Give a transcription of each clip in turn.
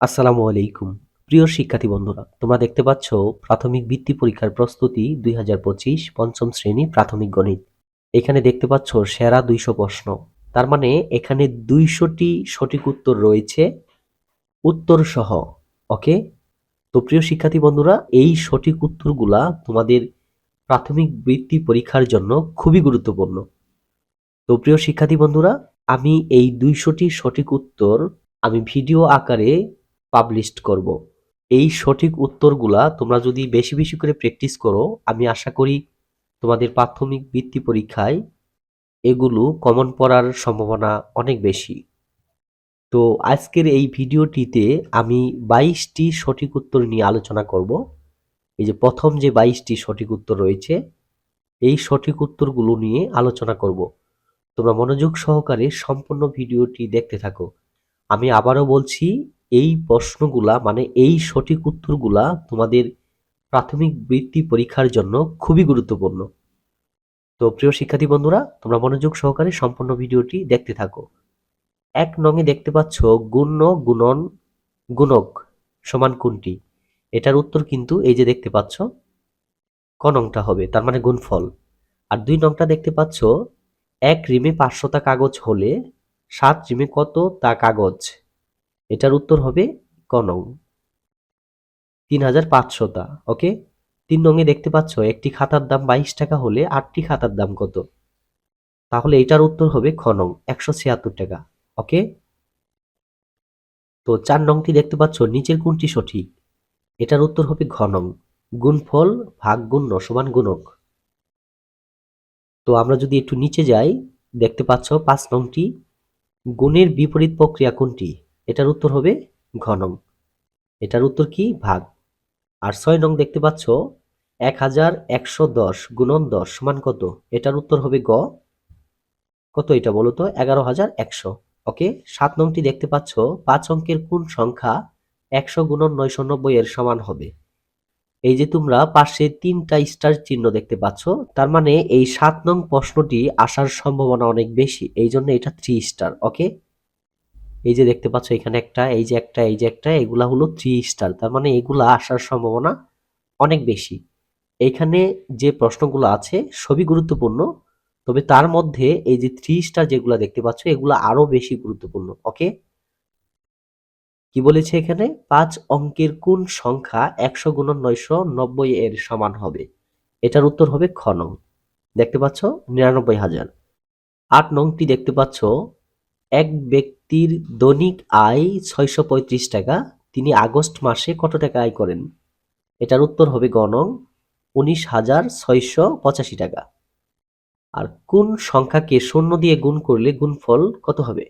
আসসালামু আলাইকুম। প্রিয় শিক্ষার্থী বন্ধুরা, তোমরা দেখতে পাচ্ছ প্রাথমিক বৃত্তি পরীক্ষার প্রস্তুতি ২০২৫ পঞ্চম শ্রেণী প্রাথমিক গণিত। এখানে দেখতে পাচ্ছ সেরা ২০০ প্রশ্ন। তার মানে এখানে ২০০টি সঠিক উত্তর রয়েছে উত্তর সহ। ওকে? তো প্রিয় শিক্ষার্থী বন্ধুরা, এই সঠিক উত্তরগুলা তোমাদের প্রাথমিক বৃত্তি পরীক্ষার জন্য খুবই গুরুত্বপূর্ণ। তো প্রিয় শিক্ষার্থী বন্ধুরা, আমি এই ২০০টি সঠিক উত্তর আমি ভিডিও আকারে পাবলিশ করব। এই সঠিক উত্তরগুলা তোমরা যদি বেশি বেশি করে প্র্যাকটিস করো, আমি আশা করি তোমাদের প্রাথমিক বৃত্তি পরীক্ষায় এগুলো কমন পড়ার সম্ভাবনা অনেক বেশি। তো আজকের এই ভিডিওটিতে আমি ২২টি সঠিক উত্তর নিয়ে আলোচনা করব। এই যে প্রথম যে ২২টি সঠিক উত্তর রয়েছে, এই সঠিক উত্তরগুলো নিয়ে আলোচনা করব। তোমরা মনোযোগ সহকারে সম্পূর্ণ ভিডিওটি দেখতে থাকো। আমি আবারও বলছি, এই প্রশ্নগুলা মানে এই সঠিক উত্তরগুলা তোমাদের প্রাথমিক বৃত্তি পরীক্ষার জন্য খুবই গুরুত্বপূর্ণ। তো প্রিয় শিক্ষার্থী বন্ধুরা, তোমরা মনোযোগ সহকারে সম্পূর্ণ ভিডিওটি দেখতে থাকো। ১ নংয়ে দেখতে পাচ্ছ গুণ্য, গুণন, গুণক সমান কোনটি? এটার উত্তর কিন্তু এই যে দেখতে পাচ্ছ ক নংটা হবে, তার মানে গুণফল। আর ২ নংটা দেখতে পাচ্ছ ১ রিমে ৫০০ টা কাগজ হলে ৭ রিমে কত তা কাগজ? এটার উত্তর হবে ক নং, ৩৫০০ টা। ওকে? ৩ নং এ দেখতে পাচ্ছ একটি খাতার দাম ২২ টাকা হলে ৮টি খাতার দাম কত? তাহলে এটার উত্তর হবে খ নং, ১৭৬ টাকা। ওকে? তো ৪ নংটি দেখতে পাচ্ছ নিচের কোনটি সঠিক? এটার উত্তর হবে ঘ নং, গুণফল ভাগ গুণ্য সমান গুণক। তো আমরা যদি একটু নিচে যাই, দেখতে পাচ্ছ ৫ নংটি গুণের বিপরীত প্রক্রিয়া কোনটি? এটার উত্তর হবে ঘ নং। এটার উত্তর কি? ভাগ। আর ৬ নং দেখতে পাচ্ছ ১১১০ গুণন ১০ সমান কত? এটার উত্তর হবে গ। কত এটা বলো তো? ১১১০০। ওকে? ৭ নংটি দেখতে পাচ্ছ ৫ অঙ্কের কোন সংখ্যা ১০০ গুণন ৯৯০ এর সমান হবে? এই যে তোমরা পাশে ৩টা স্টার চিহ্ন দেখতে পাচ্ছ, তার মানে এই ৭ নং প্রশ্নটি আসার সম্ভাবনা অনেক বেশি। এই জন্য এটা ৩ স্টার। ওকে? এই যে দেখতে পাচ্ছ এখানে একটা, এই যে একটা, এই যে একটা, এগুলা হলো ৩ স্টার। তার মানে এগুলা আসার সম্ভাবনা অনেক বেশি। এইখানে যে প্রশ্নগুলো আছে সবই গুরুত্বপূর্ণ, তবে তার মধ্যে এই যে 3 স্টার যেগুলা দেখতে পাচ্ছ এগুলা আরো বেশি গুরুত্বপূর্ণ। ওকে? কি বলেছে এখানে? ৫ অঙ্কের কোন সংখ্যা ১০০ গুণন ৯৯০ এর সমান হবে? এটার উত্তর হবে খ নং। দেখতে পাচ্ছ ৯৯,০০০। ৮ নংটি দেখতে পাচ্ছ এক ব্যক্তির দৈনিক আয় ৬৩৫ টাকা, তিনি আগস্ট মাসে কত টাকা আয় করেন? এটার উত্তর হবে গ নং, ১৯,৬৮৫ টাকা। আর কোন সংখ্যাকে শূন্য দিয়ে গুণ করলে গুণফল কত হবে?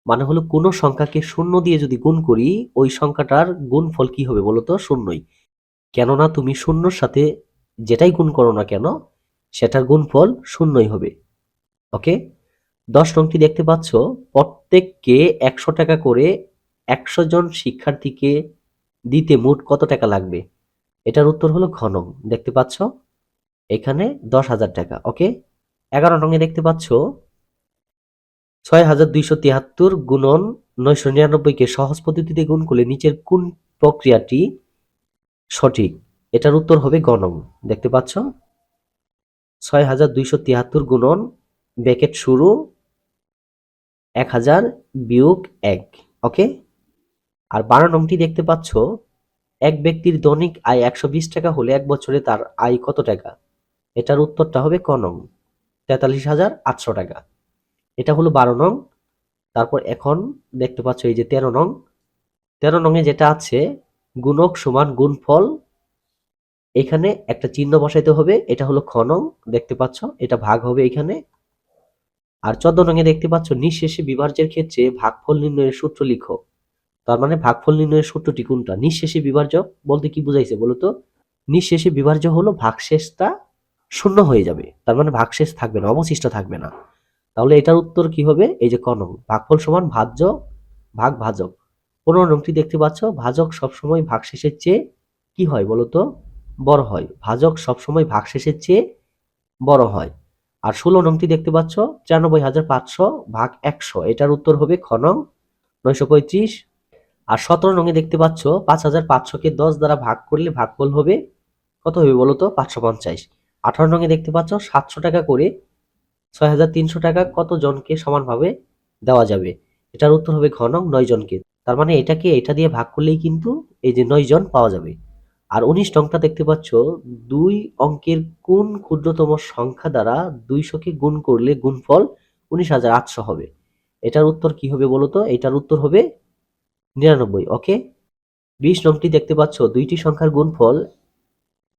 মানে হলো কোন সংখ্যাকে শূন্য দিয়ে যদি গুণ করি ওই সংখ্যাটার গুণফল কি হবে বলো তো? শূন্যই। কেননা তুমি শূন্যর সাথে যেটাই গুণ করো না কেন সেটার গুণফল শূন্যই হবে। ওকে? ১০ নংটি দেখতে পাচ্ছ প্রত্যেককে ১০০ টাকা করে ১০০ জন শিক্ষার্থীকে দিতে মোট কত টাকা লাগবে? এটার উত্তর হলো ঘ নং। দেখতে পাচ্ছ এখানে ১০,০০০ টাকা। ওকে? ১১ নং এ দেখতে পাচ্ছ ৬,২৭৩ গুণন ৯৯৯ কে সহজ পদ্ধতিতে গুণ করলে নিচের কোন প্রক্রিয়াটি সঠিক? এটার উত্তর হবে গ নং। দেখতে পাচ্ছ ৬,২৭৩ গুণন ব্র্যাকেট শুরু ১,০০০ বিয়োগ ১। ওকে? আর ১২ নংটি দেখতে পাচ্ছ এক ব্যক্তির দৈনিক আয় ১২০ টাকা হলে এক বছরে তার আয় কত টাকা? এটার উত্তরটা হবে ক নং, ৪৩,৮০০ টাকা। এটা হলো ১২ নং। তারপর এখন দেখতে পাচ্ছ এই যে ১৩ নং। ১৩ নং এ যেটা আছে গুণক সমান গুণফল, এখানে একটা চিহ্ন বসাইতে হবে। এটা হলো খ নং। দেখতে পাচ্ছ এটা ভাগ হবে এখানে। আর ১৪ নং এ দেখতে পাচ্ছ নিঃশেষে বিভাজ্যের ক্ষেত্রে ভাগফল নির্ণয়ের সূত্র লিখো। তার মানে ভাগফল নির্ণয়ের সূত্রটি কোনটা? নিঃশেষে বিভাজ্য বলতে কি বুঝাইছে বলো তো? নিঃশেষে বিভাজ্য হলো ভাগশেষটা শূন্য হয়ে যাবে, তার মানে ভাগশেষ থাকবে না, অবশিষ্ট থাকবে না। তাহলে এটার উত্তর কি হবে? এই যে ক নং, ভাগফল সমান ভাজ্য ভাগ ভাজক। ১৫ নংটি দেখতে পাচ্ছ ভাজক সবসময় ভাগশেষের চেয়ে কি হয় বলতো? বড় হয়। ভাজক সবসময় ভাগশেষের চেয়ে বড় হয়। আর ১৬ নংটি দেখতে পাচ্ছ ৯৩,৫০০ ভাগ ১০০, এটার উত্তর হবে খ নং, ৯৩৫। আর 17 নং এ দেখতে পাচ্ছ 5500-কে 10 দ্বারা ভাগ করলে ভাগফল হবে কত হবে বলো তো? 550। 18 নং এ দেখতে পাচ্ছ 700 টাকা করে 6300 টাকা কত জনকে সমানভাবে দেওয়া যাবে? এটার উত্তর হবে ঘ নং 9 জনকে। তার মানে এটাকে এটা দিয়ে ভাগ করলেই কিন্তু এই যে 9 জন পাওয়া যাবে। আর 19 নংটা দেখতে পাচ্ছ 2 অঙ্কের কোন ক্ষুদ্রতম সংখ্যা দ্বারা 200-কে গুণ করলে গুণফল 19800 হবে? এটার উত্তর কি হবে বলো তো? এটার উত্তর হবে 99। ওকে। 20 নংটি দেখতে পাচ্ছ দুইটি সংখ্যার গুণফল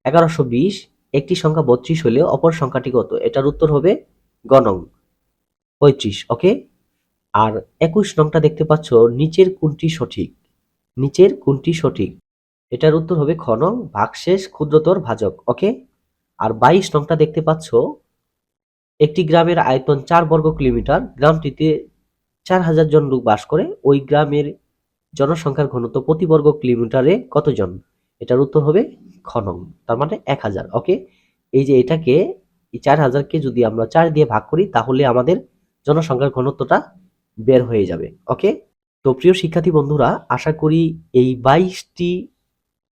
1120, একটি সংখ্যা 32 হলে অপর সংখ্যাটি কত? এটার উত্তর হবে গ নং 35। ওকে। আর 21 নংটা দেখতে পাচ্ছ নিচের কোনটি সঠিক? নিচের কোনটি সঠিক? এটার উত্তর হবে খ নং ভাগশেষ ক্ষুদ্রতর ভাজক। ওকে। আর 22 নংটা দেখতে পাচ্ছ একটি গ্রামের আয়তন 4 বর্গ কিলোমিটার, গ্রামটিতে 4000 জন লোক বাস করে, ওই গ্রামের জনসংখ্যার ঘনত্ব প্রতি বর্গ কিলোমিটারে কতজন? এটার উত্তর হবে খ নং, তার মানে 1000। ওকে। এই যে এটাকে, এই 4000-কে যদি আমরা 4 দিয়ে ভাগ করি তাহলে আমাদের জনসংখ্যার ঘনত্বটা বের হয়ে যাবে। ওকে। তো প্রিয় শিক্ষার্থী বন্ধুরা, আশা করি এই 22টি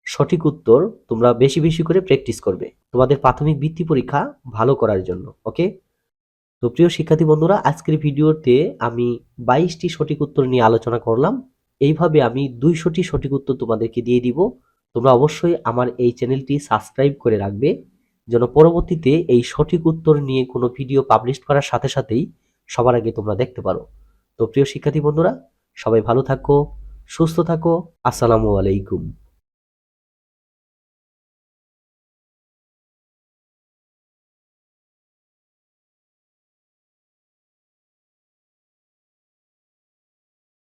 সঠিক উত্তর তোমরা বেশি বেশি করে প্র্যাকটিস করবে তোমাদের প্রাথমিক বৃত্তি পরীক্ষা ভালো করার জন্য। ওকে। তো প্রিয় শিক্ষার্থী বন্ধুরা, আজকের ভিডিওতে আমি 22টি সঠিক উত্তর নিয়ে আলোচনা করলাম। এইভাবে আমি 200টি সঠিক উত্তর তোমাদেরকে দিয়ে দিব। তোমরা অবশ্যই আমার এই চ্যানেলটি সাবস্ক্রাইব করে রাখবে, যেন পরবর্তীতে এই সঠিক উত্তর নিয়ে কোনো ভিডিও পাবলিশ করার সাথে সাথেই সবার আগে তোমরা দেখতে পারো। তো প্রিয় শিক্ষার্থী বন্ধুরা, সবাই ভালো থাকো, সুস্থ থাকো। আসসালামু আলাইকুম।